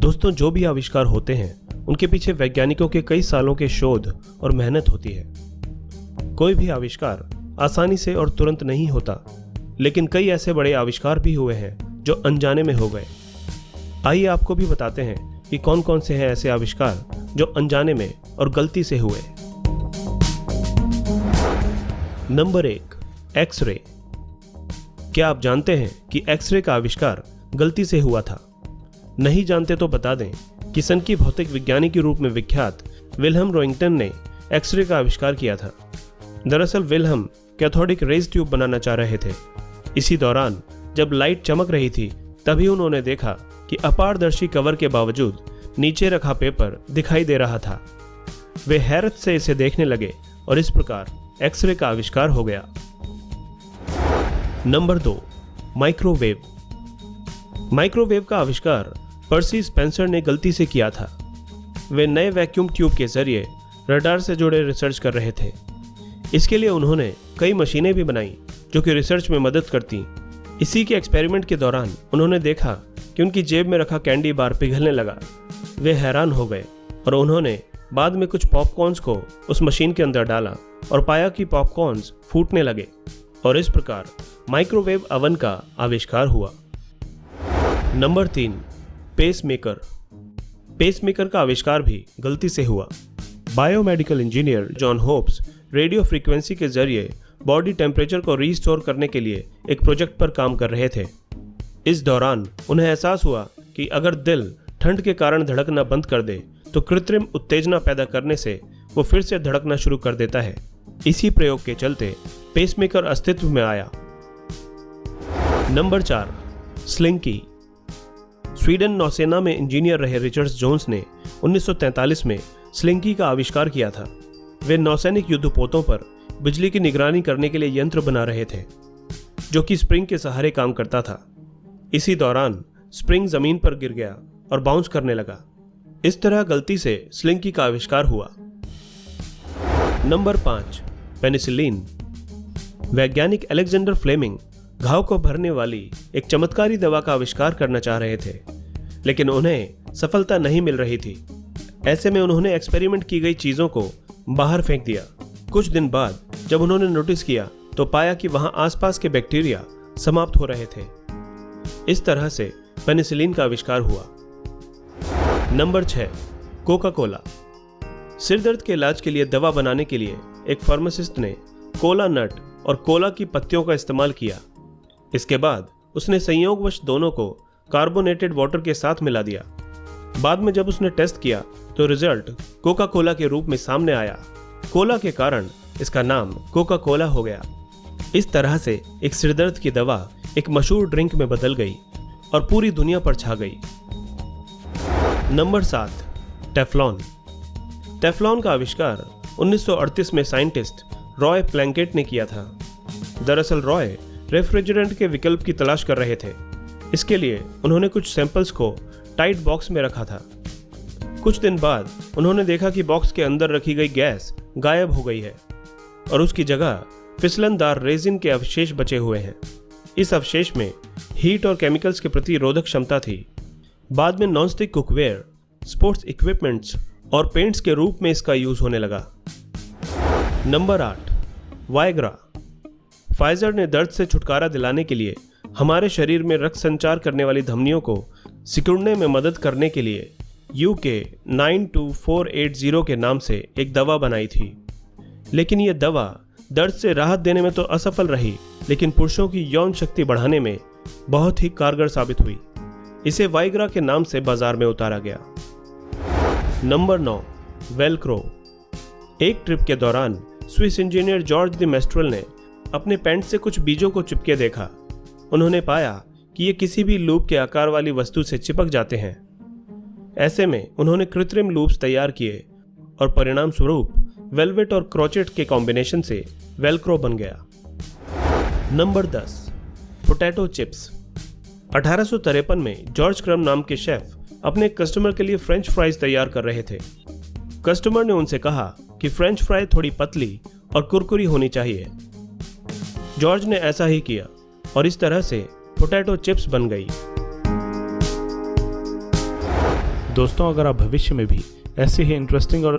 दोस्तों, जो भी आविष्कार होते हैं उनके पीछे वैज्ञानिकों के कई सालों के शोध और मेहनत होती है। कोई भी आविष्कार आसानी से और तुरंत नहीं होता, लेकिन कई ऐसे बड़े आविष्कार भी हुए हैं जो अनजाने में हो गए। आइए आपको भी बताते हैं कि कौन कौन से हैं ऐसे आविष्कार जो अनजाने में और गलती से हुए। Number 1, x ray. क्या आप जानते हैं कि एक्सरे का आविष्कार गलती से हुआ था? नहीं जानते तो बता दें कि सन की भौतिक विज्ञानी के रूप में विख्यात विल्हेम रोइंगटन ने एक्सरे का आविष्कार किया था। दरअसल विल्हेम कैथोडिक रेज ट्यूब बनाना चाह रहे थे। इसी दौरान जब लाइट चमक रही थी, तभी उन्होंने देखा कि अपारदर्शी कवर के बावजूद नीचे रखा पेपर दिखाई दे रहा था। वे हैरत से इसे देखने लगे और इस प्रकार एक्सरे का आविष्कार हो गया। Number 2, microwave. माइक्रोवेव का आविष्कार पर्सी स्पेंसर ने गलती से किया था। वे नए वैक्यूम ट्यूब के जरिए रडार से जुड़े रिसर्च कर रहे थे। इसके लिए उन्होंने कई मशीनें भी बनाई जो कि रिसर्च में मदद करती। इसी के एक्सपेरिमेंट के दौरान उन्होंने देखा कि उनकी जेब में रखा कैंडी बार पिघलने लगा। वे हैरान हो गए और उन्होंने बाद में कुछ पॉपकॉर्न्स को उस मशीन के अंदर डाला और पाया कि पॉपकॉर्न्स फूटने लगे और इस प्रकार माइक्रोवेव अवन का आविष्कार हुआ। Number 3, pacemaker. पेसमेकर का आविष्कार भी गलती से हुआ। Biomedical engineer John hopes radio frequency के जरिए बॉडी टेम्परेचर को रीस्टोर करने के लिए एक प्रोजेक्ट पर काम कर रहे थे। इस दौरान उन्हें एहसास हुआ कि अगर दिल ठंड के कारण धड़कना बंद कर दे तो कृत्रिम उत्तेजना पैदा करने से वो फिर से धड़कना शुरू कर देता है। इसी प्रयोग के चलते पेसमेकर अस्तित्व में आया। Number 4, slinky. स्वीडन नौसेना में इंजीनियर रहे रिचर्ड जोन्स ने 1943 में स्लिंकी का आविष्कार किया था। वे नौसैनिक युद्धपोतों पर बिजली की निगरानी करने के लिए यंत्र बना रहे थे जो कि स्प्रिंग के सहारे काम करता था। इसी दौरान स्प्रिंग जमीन पर गिर गया और बाउंस करने लगा। इस तरह गलती से स्लिंकी का आविष्कार हुआ। Number 5, penicillin. वैज्ञानिक अलेक्जेंडर फ्लेमिंग घाव को भरने वाली एक चमत्कारी दवा का आविष्कार करना चाह रहे थे, लेकिन उन्हें सफलता नहीं मिल रही थी। ऐसे में उन्होंने एक्सपेरिमेंट की गई चीजों को बाहर फेंक दिया। कुछ दिन बाद जब उन्होंने नोटिस किया तो पाया कि वहां आसपास के बैक्टीरिया समाप्त हो रहे थे। इस तरह से पेनिसिलिन का आविष्कार हुआ। Number 6, Coca Cola. सिरदर्द के इलाज के लिए दवा बनाने के लिए एक फार्मासिस्ट ने कोला नट और कोला की पत्तियों का इस्तेमाल किया। इसके बाद उसने संयोगवश दोनों को कार्बोनेटेड वाटर के साथ मिला दिया। बाद में जब उसने टेस्ट किया तो रिजल्ट कोका कोला के रूप में सामने आया। कोला के कारण इसका नाम कोका कोला हो गया। इस तरह से एक सिरदर्द की दवा एक मशहूर ड्रिंक में बदल गई और पूरी दुनिया पर छा गई। Number 7, Teflon. टेफ्लॉन का आविष्कार 1938 में साइंटिस्ट रॉय प्लैंकेट ने किया था। दरअसल रॉय रेफ्रिजरेंट के विकल्प की तलाश कर रहे थे। इसके लिए उन्होंने कुछ सैंपल्स को टाइट बॉक्स में रखा था। कुछ दिन बाद उन्होंने देखा कि बॉक्स के अंदर रखी गई गैस गायब हो गई है और उसकी जगह फिसलनदार रेजिन के अवशेष बचे हुए हैं। इस अवशेष में हीट और केमिकल्स के प्रति रोधक क्षमता थी। बाद में नॉनस्टिक कुकवेयर, स्पोर्ट्स इक्विपमेंट्स और पेंट्स के रूप में इसका यूज होने लगा। Number 8, Viagra. फाइजर ने दर्द से छुटकारा दिलाने के लिए हमारे शरीर में रक्त संचार करने वाली धमनियों को सिकुड़ने में मदद करने के लिए UK 92480 के नाम से एक दवा बनाई थी। लेकिन यह दवा दर्द से राहत देने में तो असफल रही, लेकिन पुरुषों की यौन शक्ति बढ़ाने में बहुत ही कारगर साबित हुई। इसे वाइग्रा के नाम से बाजार में उतारा गया। Number 9, Velcro. एक ट्रिप के दौरान Swiss engineer George the menstrual ने अपने पैंट से कुछ बीजों को चिपके देखा। उन्होंने पाया कि ये किसी भी लूप के आकार वाली वस्तु से चिपक जाते हैं। ऐसे में उन्होंने कृत्रिम लूप्स तैयार किए और परिणाम स्वरूप वेलवेट और क्रोचेट के कॉम्बिनेशन से वेलक्रो बन गया। Number 10, potato chips. 1853 में जॉर्ज क्रम नाम के शेफ अपने कस्टमर के लिए फ्रेंच फ्राइज तैयार कर रहे थे। कस्टमर ने उनसे कहा कि फ्रेंच फ्राई थोड़ी पतली और कुरकुरी होनी चाहिए। जॉर्ज ने ऐसा ही किया और इस तरह से पोटैटो चिप्स बन गई। दोस्तों, अगर आप भविष्य में भी ऐसे ही इंटरेस्टिंग और